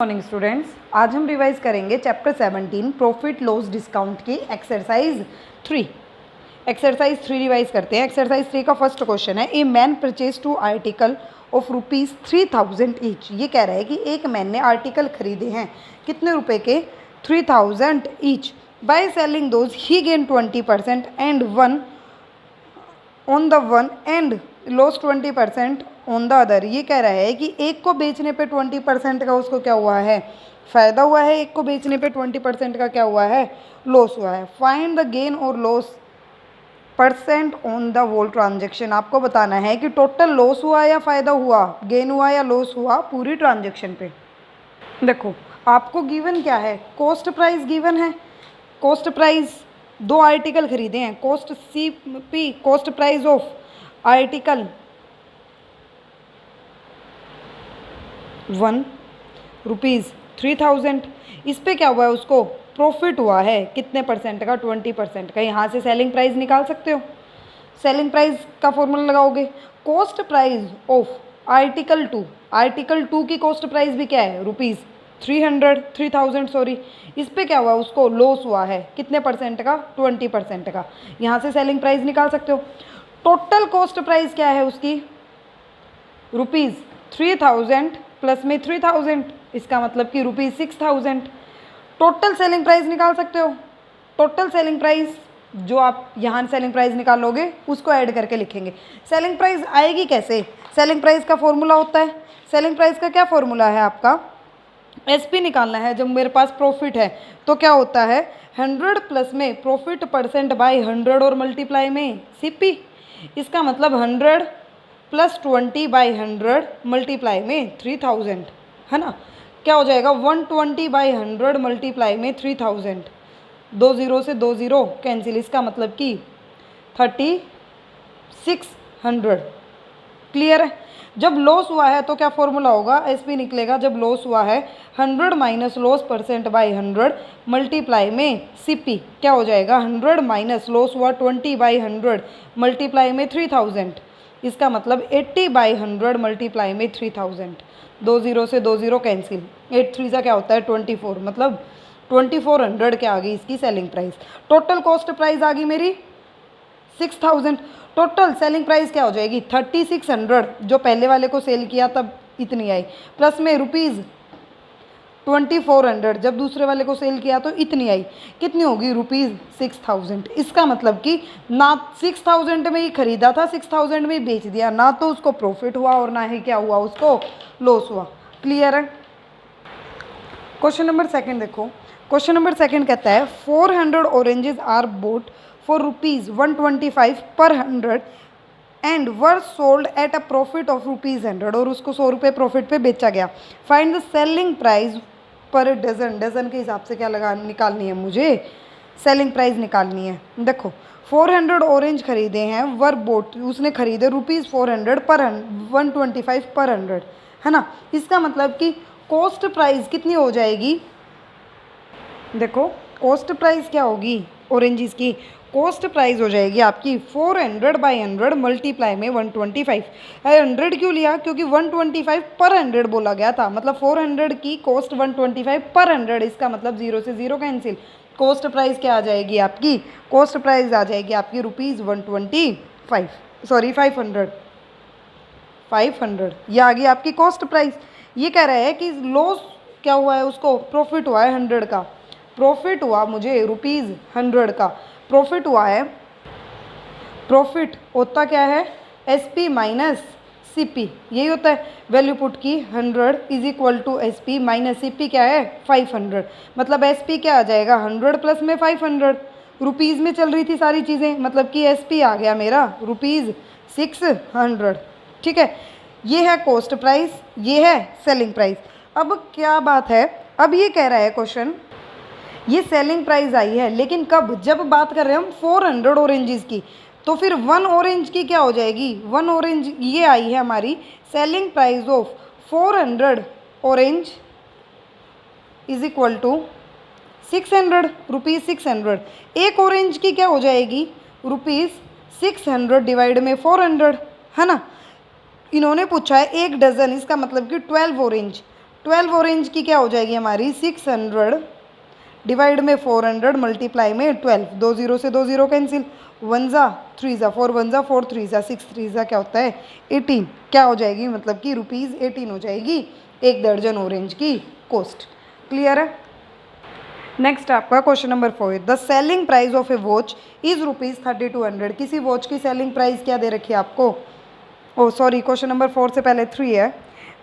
Morning students, आज हम revise करेंगे चैप्टर 17 प्रॉफिट लॉस डिस्काउंट की एक्सरसाइज 3। एक्सरसाइज 3 रिवाइज करते हैं। एक्सरसाइज 3 का फर्स्ट क्वेश्चन है, a man purchase 2 article of ₹3000 each. ये कह रहा है कि एक मैन ने आर्टिकल खरीदे हैं कितने रुपए के, 3000 each. By selling those he gain 20% and one on the one and loss 20% on the other. ये कह रहा है कि एक को बेचने पे 20% का उसको क्या हुआ है, फ़ायदा हुआ है, एक को बेचने पे 20% का क्या हुआ है, लॉस हुआ है। फाइंड द गेन और loss percent on the whole transaction. आपको बताना है कि टोटल लॉस हुआ या फ़ायदा हुआ, गेन हुआ या लॉस हुआ पूरी ट्रांजेक्शन पे। देखो आपको गिवन क्या है, कॉस्ट प्राइस गिवन है। कॉस्ट प्राइस, दो आर्टिकल खरीदे हैं, cost CP, cost price of article 1 ₹3000। इस पे क्या हुआ है, उसको प्रॉफिट हुआ है कितने परसेंट का, 20% का। यहाँ से सेलिंग प्राइस निकाल सकते हो। सेलिंग प्राइस का फॉर्मूला लगाओगे, cost price of article 2। Article 2 की कॉस्ट प्राइस भी क्या है, ₹3000 सॉरी। इस पे क्या हुआ, उसको लॉस हुआ है कितने परसेंट का, 20% का। यहाँ से सेलिंग प्राइस निकाल सकते हो। टोटल कॉस्ट प्राइस क्या है उसकी, ₹3000 प्लस में 3000, इसका मतलब कि ₹6000। टोटल सेलिंग प्राइस निकाल सकते हो। टोटल सेलिंग प्राइस जो आप यहाँ सेलिंग प्राइस निकालोगे उसको ऐड करके लिखेंगे। सेलिंग प्राइस आएगी कैसे, सेलिंग प्राइस का फॉर्मूला होता है, सेलिंग प्राइस का क्या फॉर्मूला है आपका, SP निकालना है। जब मेरे पास प्रॉफिट है तो क्या होता है, 100 प्लस में प्रॉफिट परसेंट बाय 100 और मल्टीप्लाई में CP। इसका मतलब 100 प्लस 20/100 मल्टीप्लाई में 3000, है ना। क्या हो जाएगा, 120/100 मल्टीप्लाई में 3000। 2 0 से 2 0 कैंसिल। इसका मतलब कि 3600। क्लियर है। जब लॉस हुआ है तो क्या फॉर्मूला होगा, SP निकलेगा। जब लॉस हुआ है 100 minus loss percent by 100 multiply में CP। क्या हो जाएगा, 100 माइनस लॉस हुआ 20/100 मल्टीप्लाई में 3000। इसका मतलब 80/100 मल्टीप्लाई में 3000। 2 0 से 2 0 कैंसिल। 8 3 का क्या होता है, 24। मतलब 2400 क्या आ गई इसकी selling price. Total cost price आ गई मेरी 6000। टोटल सेलिंग प्राइस क्या हो जाएगी, 3600। जो पहले वाले को सेल किया तब इतनी आई, प्लस में ₹2400 जब दूसरे वाले को सेल किया तो इतनी आई। कितनी होगी, ₹6000। इसका मतलब कि ना 6000 में ही खरीदा था, 6000 में ही बेच दिया, ना तो उसको प्रॉफिट हुआ और ना ही क्या हुआ, उसको लॉस हुआ। क्लियर है। क्वेश्चन नंबर 2 देखो। क्वेश्चन नंबर 2 कहता है 400 ऑरेंजेस आर बोट फॉर ₹125 पर 100 and were sold at a profit of ₹100। और उसको 100 रुपये प्रॉफिट पे बेचा गया। Find the selling price per dozen. Dozen के हिसाब से क्या निकालनी है मुझे, सेलिंग प्राइस निकालनी है। देखो 400 ऑरेंज खरीदे हैं, वर बोट उसने खरीदे ₹400 पर 125 पर 100, है ना। इसका मतलब कि कॉस्ट प्राइस कितनी हो जाएगी, देखो कॉस्ट प्राइस क्या होगी ऑरेंजेस की, कॉस्ट प्राइस हो जाएगी आपकी 400/100 मल्टीप्लाई में 125। 100 क्यों लिया, क्योंकि 125 पर 100 बोला गया था। मतलब 400 की कॉस्ट 125 पर 100। इसका मतलब 0 से 0 कैंसिल। कॉस्ट प्राइस क्या आ जाएगी आपकी, कॉस्ट प्राइस आ जाएगी आपकी ₹125 सॉरी 500। ये आ गई आपकी कॉस्ट प्राइस। ये कह रहा है कि लॉस क्या हुआ है, उसको प्रॉफिट हुआ है 100 का। प्रॉफिट हुआ मुझे ₹100 का प्रॉफिट हुआ है। प्रॉफिट होता क्या है, SP माइनस CP, यही होता है। वैल्यू पुट की 100 is equal to SP minus CP क्या है, 500। मतलब SP क्या आ जाएगा, 100 प्लस में 500। रुपीज़ में चल रही थी सारी चीज़ें, मतलब कि SP आ गया मेरा ₹600। ठीक है। ये है कॉस्ट प्राइस, ये है सेलिंग प्राइस। अब क्या बात है, अब ये कह रहा है क्वेश्चन, ये सेलिंग प्राइस आई है, लेकिन कब, जब बात कर रहे हैं हम 400 ऑरेंजेस की, तो फिर 1 ऑरेंज की क्या हो जाएगी, 1 ऑरेंज ये आई है हमारी selling price of 400 orange is equal to 600 ₹600। एक ऑरेंज की क्या हो जाएगी, ₹600 डिवाइड में 400, है ना। इन्होंने पूछा है 1 डज़न, इसका मतलब कि 12 ऑरेंज। 12 ऑरेंज की क्या हो जाएगी हमारी 600 डिवाइड में 400 मल्टीप्लाई में 12, 2 0 से 2 0 कैंसिल, 1 ज़ा 3 ज़ा 4, 1 ज़ा 4, 3 ज़ा 6, 3 ज़ा क्या होता है 18, क्या हो जाएगी मतलब कि ₹18 हो जाएगी 1 दर्जन ऑरेंज की कॉस्ट। क्लियर है। नेक्स्ट आपका question number 4, the selling price of A watch is ₹3200। किसी वॉच की सेलिंग प्राइस क्या दे रखी है आपको, ओ सॉरी क्वेश्चन नंबर 4 से पहले 3 है।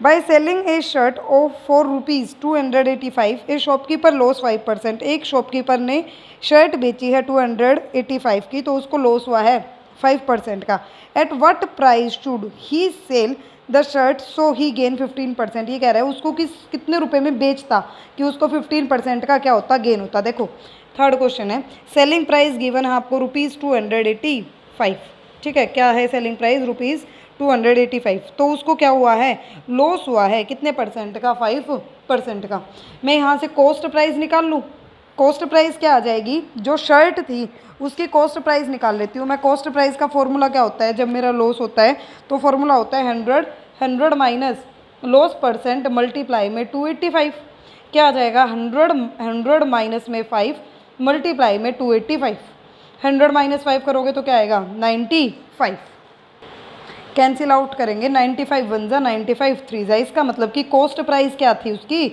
Bye selling A shirt of ₹4 285 A shopkeeper loss 5%। एक शॉपकीपर ने शर्ट बेची है 285 की, तो उसको लॉस हुआ है 5% का। At what price should he sell the shirt so he gain 15%। ये कह रहा है उसको कितने रुपए में बेचता कि उसको 15% का क्या होता, गेन होता। देखो थर्ड क्वेश्चन है, सेलिंग प्राइस गिवन है आपको ₹285। ठीक है, क्या है सेलिंग प्राइस ₹285, तो उसको क्या हुआ है, लॉस हुआ है कितने परसेंट का, 5% का। मैं यहाँ से कॉस्ट प्राइस निकाल लूँ। कॉस्ट प्राइस क्या आ जाएगी, जो शर्ट थी उसकी कॉस्ट प्राइस निकाल लेती हूँ मैं। कॉस्ट प्राइस का फॉर्मूला क्या होता है जब मेरा लॉस होता है, तो फॉर्मूला होता है 100 माइनस लॉस परसेंट मल्टीप्लाई में 285। क्या आ जाएगा 100 माइनस में 5 मल्टीप्लाई में 285। 100 माइनस 5 करोगे तो क्या आएगा 95। कैंसिल आउट करेंगे, 95 1 ज़ा 95 3 ज़ा। इसका मतलब कि कॉस्ट प्राइस क्या थी उसकी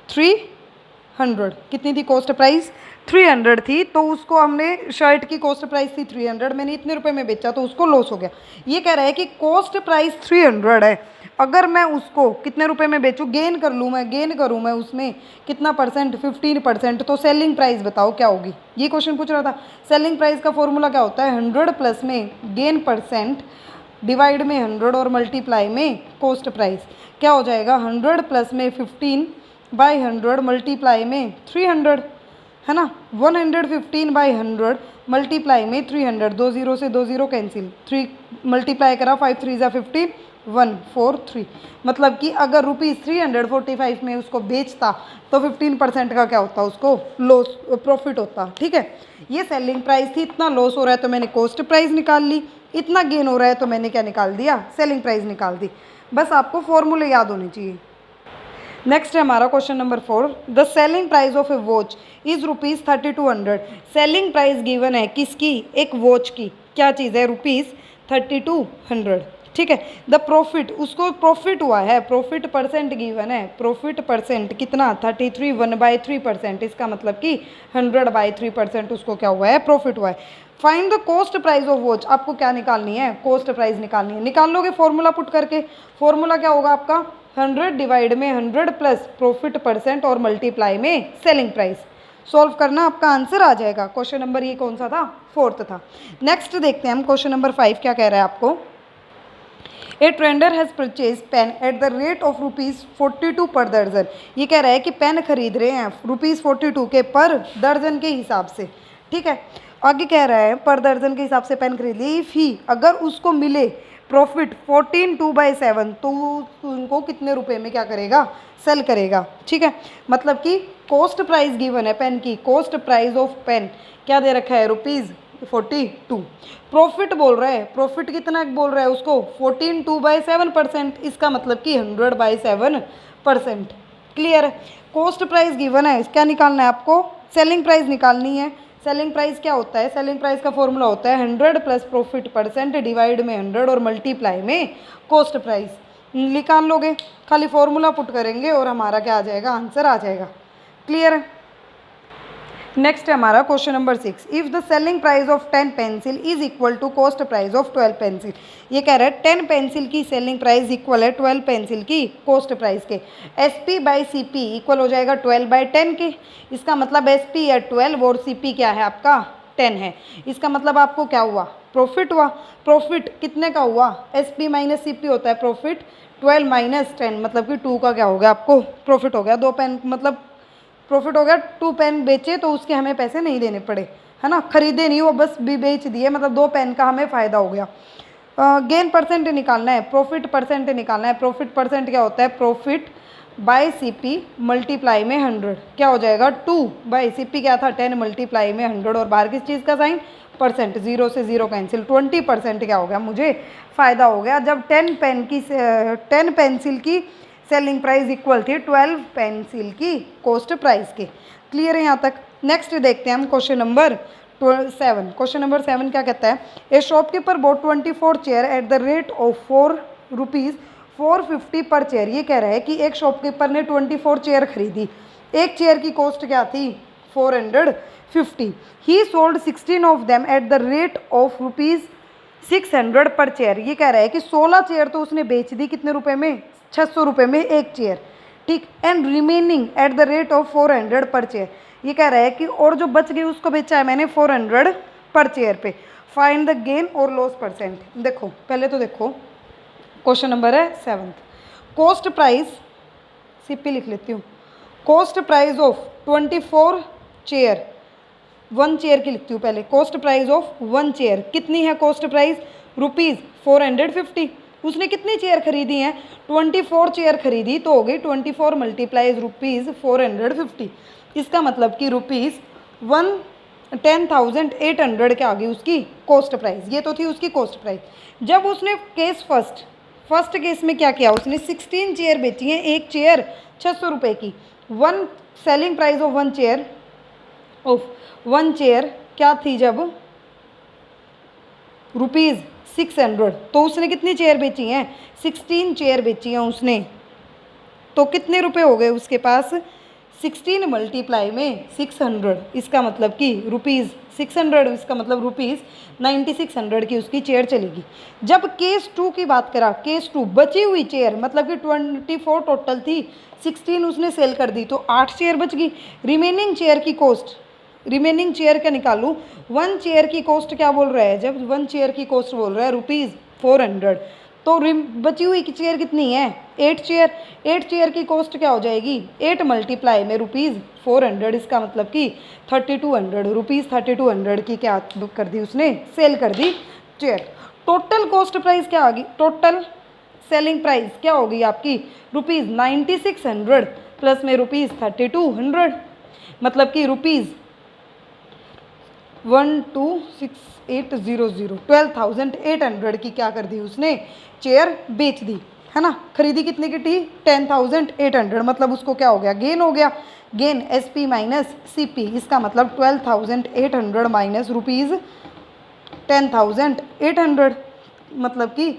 300। कितनी थी कॉस्ट प्राइस 300 थी, तो उसको हमने शर्ट की कॉस्ट प्राइस थी 300, मैंने इतने रुपए में बेचा तो उसको लॉस हो गया। ये कह रहा है कि कॉस्ट प्राइस 300 है, अगर मैं उसको कितने रुपए में बेचूँ, गेन करूँ मैं उसमें कितना परसेंट 15%, तो सेलिंग प्राइस बताओ क्या होगी। ये क्वेश्चन पूछ रहा था। सेलिंग प्राइस का फॉर्मूला क्या होता है 100 प्लस में गेन परसेंट डिवाइड में 100 और मल्टीप्लाई में कॉस्ट प्राइस। क्या हो जाएगा 100 प्लस में 15/100 मल्टीप्लाई में 300, है ना। 115/100 मल्टीप्लाई में 300, 2 0 से 2 0 कैंसिल, 3 मल्टीप्लाई करा 5 3 ज़ा 15, 143। मतलब कि अगर ₹345 में उसको बेचता तो 15% का क्या होता, उसको लॉस प्रॉफिट होता। ठीक है, ये सेलिंग प्राइस थी। इतना लॉस हो रहा है तो मैंने कॉस्ट प्राइस निकाल ली, इतना गेन हो रहा है तो मैंने क्या निकाल दिया, सेलिंग प्राइस निकाल दी। बस आपको फॉर्मूले याद होने चाहिए। नेक्स्ट है हमारा question number 4, the selling price of A watch is ₹3200। Selling price given है किसकी, एक वॉच की। क्या चीज़ है ₹3200। ठीक है, द प्रॉफिट, उसको प्रॉफिट हुआ है, प्रॉफिट परसेंट गिवन है, प्रॉफिट परसेंट कितना 33 1/3%। इसका मतलब कि 100/3% उसको क्या हुआ है, प्रॉफिट हुआ है। Find the cost price of watch, आपको क्या निकालनी है, कॉस्ट प्राइस निकालनी है। निकाल लोगे फॉर्मूला पुट करके। फॉर्मूला क्या होगा आपका 100 डिवाइड में 100 प्लस प्रॉफिट परसेंट और मल्टीप्लाई में सेलिंग प्राइस। सॉल्व करना, आपका आंसर आ जाएगा। क्वेश्चन नंबर ये कौन सा था, 4th था। नेक्स्ट देखते हैं हम क्वेश्चन नंबर 5 क्या कह रहा है आपको। A trader has purchase pen at the rate of ₹42 per दर्जन। ये कह रहा है कि पेन खरीद रहे हैं ₹42 के पर दर्जन के हिसाब से। ठीक है, आगे कह रहा है पर दर्जन के हिसाब से पेन खरीद ली। इफ़ ही, अगर उसको मिले प्रॉफिट 14/2/7, तो उनको कितने रुपए में क्या करेगा, सेल करेगा। ठीक है, मतलब कि कॉस्ट प्राइस गिवन है पेन की, कॉस्ट प्राइस ऑफ पेन क्या दे रखा है ₹42। प्रॉफिट बोल रहा है, प्रॉफिट कितना बोल रहा है उसको 14/2/7%। इसका मतलब कि 100/7%। क्लियर है। कॉस्ट प्राइस गिवन है, क्या निकालना है आपको, सेलिंग प्राइस निकालनी है। सेलिंग प्राइस क्या होता है, सेलिंग प्राइस का फॉर्मूला होता है 100 प्लस प्रॉफिट परसेंट डिवाइड में 100 और मल्टीप्लाई में कॉस्ट प्राइस। निकाल लोगे, खाली फॉर्मूला पुट करेंगे और हमारा क्या आ जाएगा, आंसर आ जाएगा। क्लियर है। नेक्स्ट है हमारा question number 6, if the selling price of 10 pencil is equal to cost price of 12 pencil. ये कह रहा है 10 पेंसिल की सेलिंग प्राइस इक्वल है 12 पेंसिल की कॉस्ट प्राइस के। SP/CP इक्वल हो जाएगा 12/10 के। इसका मतलब SP या 12 और CP क्या है आपका 10 है। इसका मतलब आपको क्या हुआ, प्रॉफिट हुआ। प्रॉफिट कितने का हुआ, SP माइनस CP होता है प्रॉफिट, 12 माइनस 10 मतलब कि 2 का क्या हो गया, आपको प्रॉफिट हो गया। 2 पेन मतलब प्रॉफिट हो गया, 2 पेन बेचे तो उसके हमें पैसे नहीं देने पड़े, है ना, खरीदे नहीं, वो बस भी बेच दिए, मतलब 2 पेन का हमें फ़ायदा हो गया। गेन परसेंट निकालना है, प्रॉफिट परसेंट निकालना है। प्रॉफिट परसेंट क्या होता है, प्रॉफिट बाय CP मल्टीप्लाई में 100। क्या हो जाएगा 2/CP क्या था 10 मल्टीप्लाई में 100 और बाहर किस चीज़ का साइन, परसेंट, 0 से 0 कैंसिल, 20% क्या हो गया, मुझे फ़ायदा हो गया। जब 10 पेंसिल की सेलिंग प्राइस इक्वल थी 12 पेंसिल की कॉस्ट प्राइस के। क्लियर है यहाँ तक। नेक्स्ट देखते हैं हम क्वेश्चन नंबर 7। क्वेश्चन नंबर 7 क्या कहता है, ए shopkeeper bot 24 chair eight the rate of ₹450 पर चेयर। ये कह रहा है कि एक शॉपकीपर ने 24 चेयर खरीदी, एक चेयर की कॉस्ट क्या थी 450। ही sold 16 of them at the rate of ₹600 पर चेयर। ये कह रहा है कि 16 चेयर तो उसने बेच दी कितने रुपए में, 600 रुपये में एक चेयर, ठीक। And remaining eight the rate of 400 पर चेयर। ये कह रहा है कि और जो बच गई उसको बेचा है मैंने 400 पर चेयर पे। फाइंड द गेन और लॉस परसेंट। देखो पहले तो देखो क्वेश्चन नंबर है 7। कॉस्ट प्राइस सीपी लिख लेती हूँ। Cost price of 24 chair, 1 chair की लिखती हूँ पहले। कॉस्ट प्राइस ऑफ 1 चेयर कितनी है, कॉस्ट प्राइस ₹450। उसने कितनी चेयर खरीदी हैं, 24 चेयर खरीदी, तो हो गई 24 मल्टीप्लाइज ₹450। इसका मतलब कि ₹10,800 क्या आ गई उसकी कॉस्ट प्राइस। ये तो थी उसकी कॉस्ट प्राइस। जब उसने केस फर्स्ट केस में क्या किया, उसने 16 चेयर बेची हैं, एक चेयर 600 रुपये की। Selling price of one chair क्या थी जब ₹600। तो उसने कितनी चेयर बेची हैं, 16 चेयर बेची हैं उसने। तो कितने रुपए हो गए उसके पास, 16 मल्टीप्लाई में 600, इसका मतलब कि ₹600, इसका मतलब ₹9600 की उसकी चेयर चलेगी। जब केस 2 की बात करा, केस 2 बची हुई चेयर मतलब कि 24 टोटल थी, 16 उसने सेल कर दी तो 8 चेयर बच गई। रिमेनिंग चेयर का निकालूं, 1 चेयर की कॉस्ट क्या बोल रहा है, जब 1 चेयर की कॉस्ट बोल रहा है ₹400, तो बची हुई की चेयर कितनी है 8 चेयर। 8 चेयर की कॉस्ट क्या हो जाएगी, 8 मल्टीप्लाई में ₹400, इसका मतलब कि 3200 की क्या कर दी उसने, सेल कर दी चेयर। टोटल कॉस्ट प्राइस क्या आ गई, टोटल सेलिंग प्राइस क्या होगी आपकी ₹9600 प्लस में ₹3200, मतलब कि ₹12,800 की क्या कर दी उसने, चेयर बेच दी, है ना। खरीदी कितने की थी 10,800, मतलब उसको क्या हो गया, गेन हो गया। गेन SP माइनस CP, इसका मतलब 12,800 माइनस ₹10,800, मतलब कि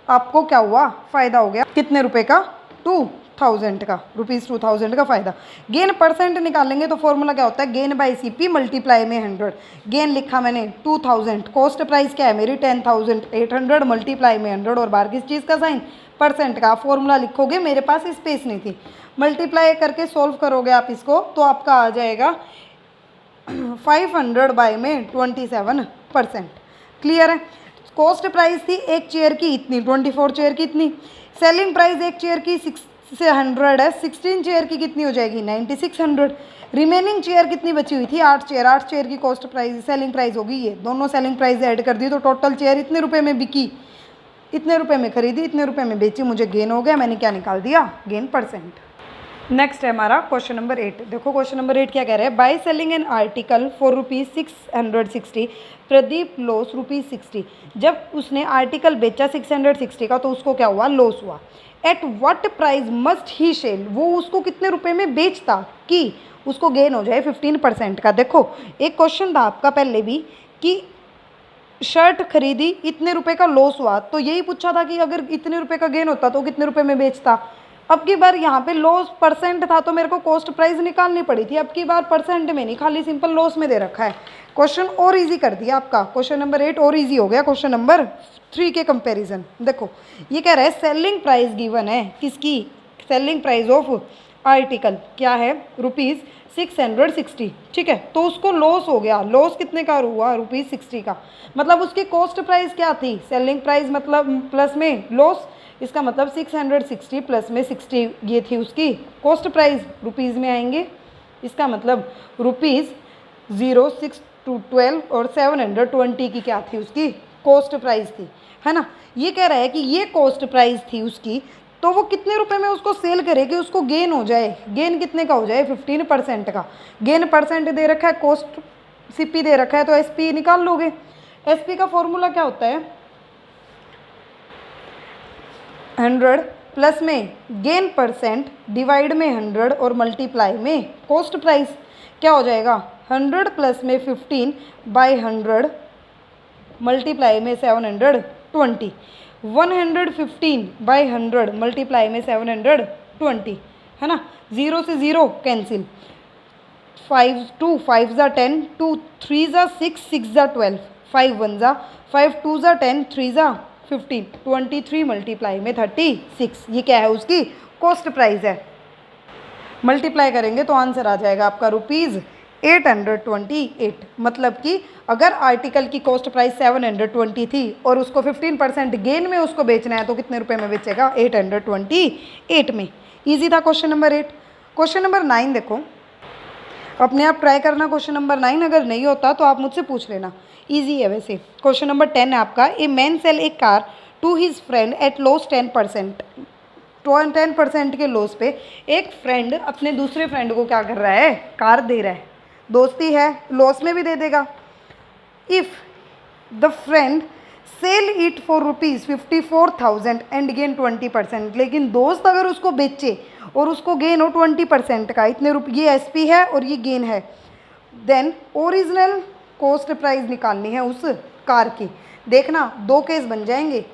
आपको क्या हुआ, फ़ायदा हो गया कितने रुपए का, 2000 का, ₹2000 का फ़ायदा। गेन परसेंट निकालेंगे तो फॉर्मूला क्या होता है, गेन बाई CP मल्टीप्लाई में 100। गेन लिखा मैंने 2000, कॉस्ट प्राइस क्या है मेरी 10,800 मल्टीप्लाई में 100, और बाहर किस चीज़ का साइन, परसेंट का। फॉर्मूला लिखोगे, मेरे पास स्पेस नहीं थी, मल्टीप्लाई करके सोल्व करोगे आप इसको तो आपका आ जाएगा 500 बाई में 27%। क्लियर है। कॉस्ट प्राइस थी एक चेयर की इतनी, 24 चेयर की इतनी। सेलिंग प्राइस एक चेयर की 600 है, 16 चेयर की कितनी हो जाएगी 9600। रिमेनिंग चेयर कितनी बची हुई थी 8 चेयर। 8 चेयर की कॉस्ट प्राइस सेलिंग प्राइस होगी ये, दोनों सेलिंग प्राइस ऐड कर दी तो टोटल चेयर इतने रुपए में बिकी, इतने रुपए में खरीदी, इतने रुपए में बेची, मुझे गेन हो गया। मैंने क्या निकाल दिया, गेन परसेंट। नेक्स्ट है हमारा क्वेश्चन नंबर 8। देखो क्वेश्चन नंबर 8 क्या कह रहा है, by selling an article for ₹660 Pradeep loss ₹60। जब उसने आर्टिकल बेचा 660 का तो उसको क्या हुआ, लॉस हुआ। At what price must he sell, वो उसको कितने रुपए में बेचता कि उसको गेन हो जाए 15% का। देखो एक क्वेश्चन था आपका पहले भी कि शर्ट खरीदी इतने रुपए का लॉस हुआ, तो यही पूछा था कि अगर इतने रुपए का गेन होता तो कितने रुपए में बेचता। अब की बार यहाँ पे लॉस परसेंट था तो मेरे को कॉस्ट प्राइस निकालनी पड़ी थी, अब की बार परसेंट में नहीं, खाली सिंपल लॉस में दे रखा है। क्वेश्चन और इजी कर दिया आपका, क्वेश्चन नंबर 8 और इजी हो गया क्वेश्चन नंबर 3 के कंपैरिजन। देखो ये कह रहा है सेलिंग प्राइस गिवन है किसकी, सेलिंग प्राइस ऑफ आर्टिकल क्या है ₹660, ठीक है। तो उसको लॉस हो गया, लॉस कितने का हुआ ₹60 का, मतलब उसकी कॉस्ट प्राइस क्या थी, सेलिंग प्राइस मतलब प्लस में लॉस, इसका मतलब 660 प्लस में 60 ये थी उसकी कॉस्ट प्राइस, रुपीज़ में आएंगे, इसका मतलब ₹0612 और 720 की क्या थी उसकी कॉस्ट प्राइस थी, है ना। ये कह रहा है कि ये कॉस्ट प्राइस थी उसकी, तो वो कितने रुपए में उसको सेल करे कि उसको गेन हो जाए, गेन कितने का हो जाए 15% का। गेन परसेंट दे रखा है, कॉस्ट CP दे रखा है, तो SP निकाल लोगे। SP का फॉर्मूला क्या होता है 100 प्लस में गेन परसेंट डिवाइड में 100 और मल्टीप्लाई में कॉस्ट प्राइस। क्या हो जाएगा 100 प्लस में 15 बाई 100 मल्टीप्लाई में 720, 115 बाई 100 मल्टीप्लाई में 720 है ना। 0 से 0 कैंसिल, 5 2 5 ज़ा 10, 2 3 ज़ा 6, 6 ज़ा 12, 5 1 ज़ा 5, 2 ज़ा 10, 3 ज़ा 15, 23 मल्टीप्लाई में 36। ये क्या है उसकी कॉस्ट प्राइस है। मल्टीप्लाई करेंगे तो आंसर आ जाएगा आपका ₹828। मतलब कि अगर आर्टिकल की कॉस्ट प्राइस 720 थी और उसको 15% गेन में उसको बेचना है तो कितने रुपए में बेचेगा 828 में। इजी था क्वेश्चन नंबर 8। क्वेश्चन नंबर 9 देखो, अपने आप ट्राई करना क्वेश्चन नंबर 9, अगर नहीं होता तो आप मुझसे पूछ लेना, इजी है वैसे। क्वेश्चन नंबर 10 है आपका, a man sell a car to his friend at loss 10%। 10% के लॉस पे एक फ्रेंड अपने दूसरे फ्रेंड को क्या कर रहा है, कार दे रहा है, दोस्ती है, लॉस में भी दे देगा। If the friend sell it for ₹54,000 and gain 20%। लेकिन दोस्त अगर उसको बेचे और उसको गेन हो 20% का, इतने रुपये, ये SP है और ये गेन है, देन ओरिजिनल कॉस्ट प्राइस निकालनी है उस कार की। देखना 2 केस बन जाएंगे।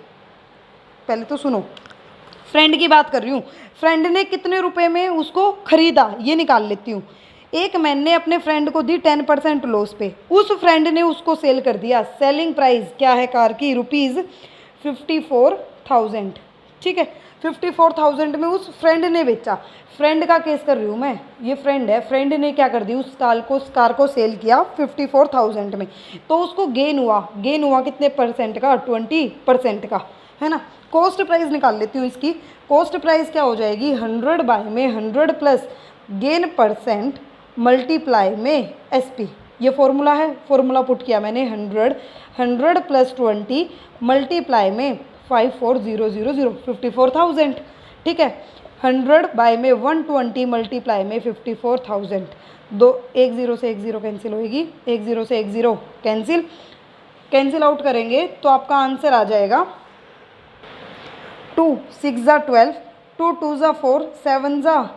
पहले तो सुनो, फ्रेंड की बात कर रही हूँ, फ्रेंड ने कितने रुपए में उसको खरीदा ये निकाल लेती हूँ। एक मैन ने अपने फ्रेंड को दी 10% लॉस पे, उस फ्रेंड ने उसको सेल कर दिया, सेलिंग प्राइस क्या है कार की ₹54,000। ठीक है, 54,000 में उस फ्रेंड ने बेचा। फ्रेंड का केस कर रही हूँ मैं, ये फ्रेंड है, फ्रेंड ने क्या कर दी, उस कार को सेल किया 54,000 में, तो उसको गेन हुआ कितने परसेंट का, 20% का, है ना। कॉस्ट प्राइस निकाल लेती हूँ इसकी। कॉस्ट प्राइस क्या हो जाएगी 100 बाय में 100 प्लस गेन परसेंट मल्टीप्लाई में SP। ये फॉर्मूला है, फॉर्मूला पुट किया मैंने, 100 प्लस 20 मल्टीप्लाई में 54000 54,000। ठीक है, 100 बाय में 120 मल्टीप्लाई में 54,000। दो, 1 0 से 1 0 कैंसिल होएगी, 1 0 से 1 0 कैंसिल आउट करेंगे तो आपका आंसर आ जाएगा 2 6 ज़ा 12, 2 2 ज़ा 4, 7 ज़ा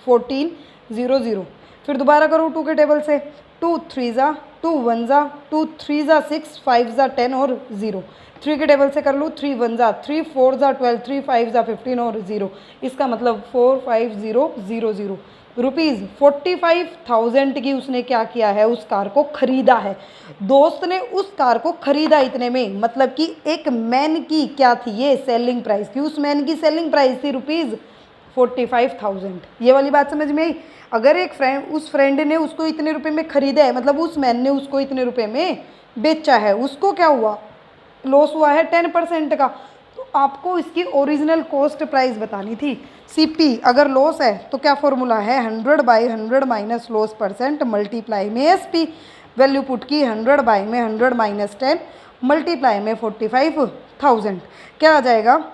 14, 0 0। फिर दोबारा करूँ 2 के टेबल से, 2 3 ज़ा 2 1 ज़ा 2 3 ज़ा 6, 5 ज़ा 10 और 0। 3 के टेबल से कर लूँ, 3 1 ज़ा 3, 4 ज़ा 12, 3 5 ज़ा 15 और 0। इसका मतलब 45000 रुपीज़ 45,000 की उसने क्या किया है, उस कार को खरीदा है। दोस्त ने उस कार को खरीदा इतने में, मतलब कि एक मैन की क्या थी, ये सेलिंग प्राइस थी। उस मैन की सेलिंग प्राइस थी ₹45,000। ये वाली बात समझ में आई। अगर एक फ्रेंड, उस फ्रेंड ने उसको इतने रुपए में खरीदा है, मतलब उस मैन ने उसको इतने रुपए में बेचा है, उसको क्या हुआ, लॉस हुआ है 10% का। तो आपको इसकी ओरिजिनल कॉस्ट प्राइस बतानी थी। CP अगर लॉस है तो क्या फॉर्मूला है, 100 by 100 minus loss percent multiply में SP। वैल्यू पुट की 100 बाई में 100 माइनस 10 मल्टीप्लाई में 45,000। क्या आ जाएगा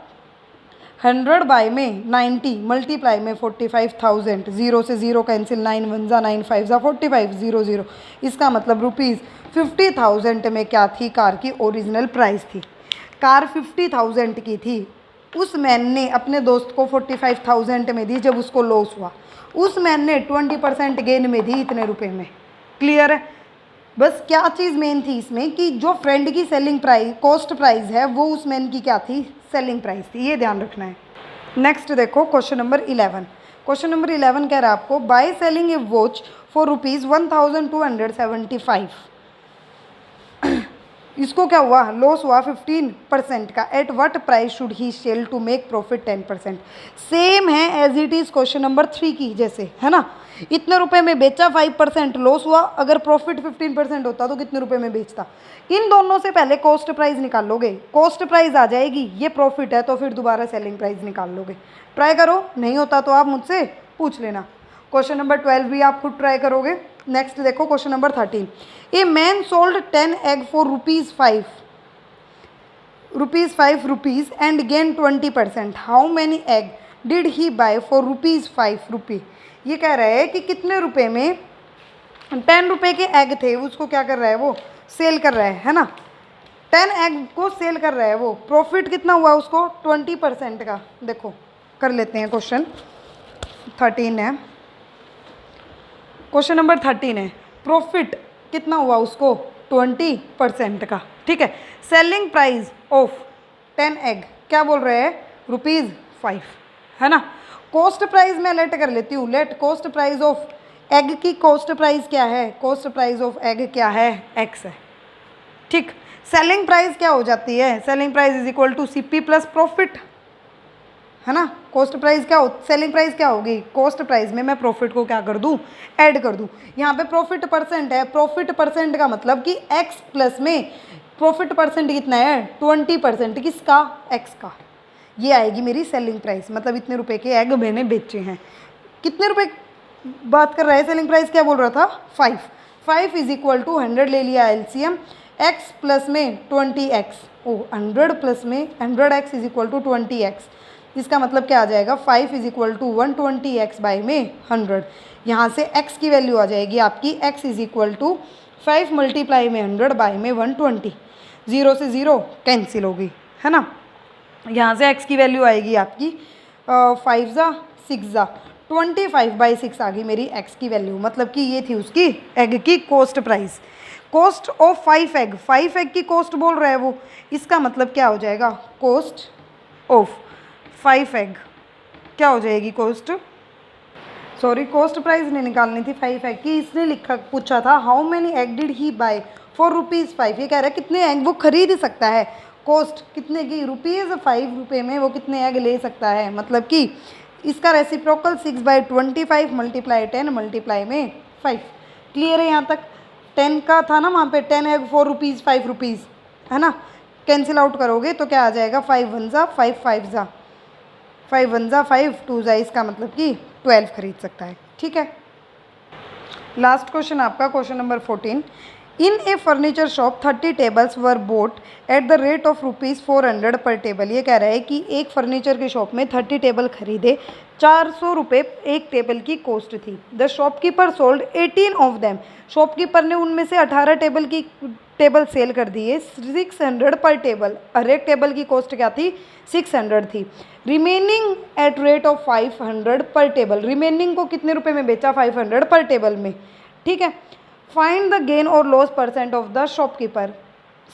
100 बाई में 90 मल्टीप्लाई में 45,000। 0 से 0 कैंसिल, 9 1 ज़ा 9, 5 ज़ा 45, 0 0। इसका मतलब ₹50,000 में क्या थी, कार की ओरिजिनल प्राइस थी। कार 50,000 की थी, उस मैन ने अपने दोस्त को 45,000 में दी जब उसको लॉस हुआ। उस मैन ने 20% गेन में दी इतने रुपए में। क्लियर है। बस क्या चीज़ मेन थी इसमें कि जो फ्रेंड की सेलिंग प्राइस, कॉस्ट प्राइस है, वो उस मैन की क्या थी, सेलिंग प्राइस थी। ये ध्यान रखना है। नेक्स्ट देखो क्वेश्चन नंबर 11। क्वेश्चन नंबर 11 कह रहा है आपको, by selling a watch for ₹1,275। इसको क्या हुआ, लॉस हुआ 15% का। At what price should he sell to make profit 10%। Same है as it is question number 3 की जैसे, है ना। इतने रुपए में बेचा, 5% लॉस हुआ। अगर प्रॉफिट 15% होता तो कितने रुपए में बेचता। इन दोनों से पहले कॉस्ट प्राइस निकाल लोगे, कॉस्ट प्राइस आ जाएगी, ये प्रॉफिट है तो फिर दोबारा सेलिंग प्राइस निकाल लोगे। ट्राई करो, नहीं होता तो आप मुझसे पूछ लेना। क्वेश्चन नंबर 12 भी आप खुद ट्राई करोगे। नेक्स्ट देखो question number 13। A man sold 10 egg for ₹5 and gain 20%। How many egg did he buy for ₹5? ये कह रहा है कि कितने रुपए में 10 रुपए के एग थे, उसको क्या कर रहा है, वो सेल कर रहा है ना। 10 एग को सेल कर रहा है वो, प्रॉफिट कितना हुआ उसको 20% का। देखो कर लेते हैं। क्वेश्चन 13 है, क्वेश्चन नंबर 13 है, प्रॉफिट कितना हुआ उसको 20% का, ठीक है। सेलिंग प्राइस ऑफ 10 एग क्या बोल रहे हैं, ₹5, है ना। कॉस्ट प्राइस मैं लेट कर लेती हूँ, let cost price of egg की कॉस्ट प्राइस क्या है, कॉस्ट प्राइस ऑफ एग क्या है, x है, ठीक। सेलिंग प्राइस क्या हो जाती है, selling price is equal to CP plus profit, है ना। कॉस्ट प्राइस क्या हो, सेलिंग प्राइस क्या होगी, कॉस्ट प्राइस में मैं प्रॉफिट को क्या कर दूं, ऐड कर दूं। यहाँ पे प्रॉफिट परसेंट है, प्रॉफिट परसेंट का मतलब कि x प्लस में प्रॉफिट परसेंट कितना है 20%, किसका, x का। ये आएगी मेरी सेलिंग प्राइस, मतलब इतने रुपए के एग मैंने बेचे हैं। कितने रुपए बात कर रहा है, सेलिंग प्राइस क्या बोल रहा था, 5 इज इक्वल टू 100 ले लिया LCM, x प्लस में 20x, 100 प्लस में 100x is equal to 20x, इसका मतलब क्या आ जाएगा, 5 is equal to 120x by में 100। यहाँ से x की वैल्यू आ जाएगी आपकी, x is equal to 5 multiply में 100 बाई में 120, 0 से 0 कैंसिल होगी, है ना। यहाँ से x की वैल्यू आएगी आपकी 5 ज़ा 6 ज़ा 25/6 आ गई मेरी x की वैल्यू, मतलब कि ये थी उसकी एग की cost price. Cost of 5 egg, 5 egg की कॉस्ट बोल रहा है वो, इसका मतलब क्या हो जाएगा, कॉस्ट ऑफ 5 एग क्या हो जाएगी, कॉस्ट, सॉरी कॉस्ट प्राइस नहीं निकालनी थी 5 एग की, इसने लिखा पूछा था how many egg did he buy for ₹5, ये कह रहा है कितने एग वो खरीद सकता है, कॉस्ट कितने की, ₹5 में वो कितने एग ले सकता है, मतलब कि इसका रेसिप्रोकल 6/25 मल्टीप्लाई 10 मल्टीप्लाई में 5। क्लियर है यहाँ तक। 10 का था ना वहाँ पे, 10 एग फॉर ₹5, है ना। कैंसिल आउट करोगे तो क्या आ जाएगा, 5 1 ज़ा 5 5 ज़ा 5 1 ज़ा 5 2 ज़ा, इसका मतलब कि 12 खरीद सकता है, ठीक है। लास्ट क्वेश्चन आपका, question number 14, in A furniture shop 30 tables were boat eight the rate of ₹400 पर टेबल। ये कह रहा है कि एक फर्नीचर की शॉप में 30 टेबल खरीदे, 400 रुपये एक टेबल की कॉस्ट थी। The shopkeeper sold 18 of them, shopkeeper ने उनमें से 18 टेबल सेल कर दिए 600 पर टेबल, हर एक टेबल की कॉस्ट क्या थी, 600 थी। रिमेनिंग एट रेट ऑफ 500 पर टेबल, रिमेनिंग को कितने रुपए में बेचा, 500 पर टेबल में, ठीक है। फाइंड द गेन और loss percent of the shopkeeper.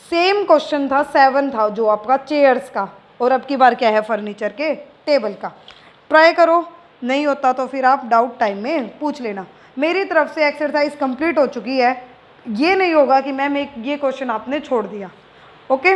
Same question था, 7 था जो आपका चेयर्स का, और अब की बार क्या है, फर्नीचर के टेबल का। ट्राई करो, नहीं होता तो फिर आप डाउट टाइम में पूछ लेना। मेरी तरफ से एक्सरसाइज कंप्लीट हो चुकी है, ये नहीं होगा कि मैम एक ये क्वेश्चन आपने छोड़ दिया, ओके।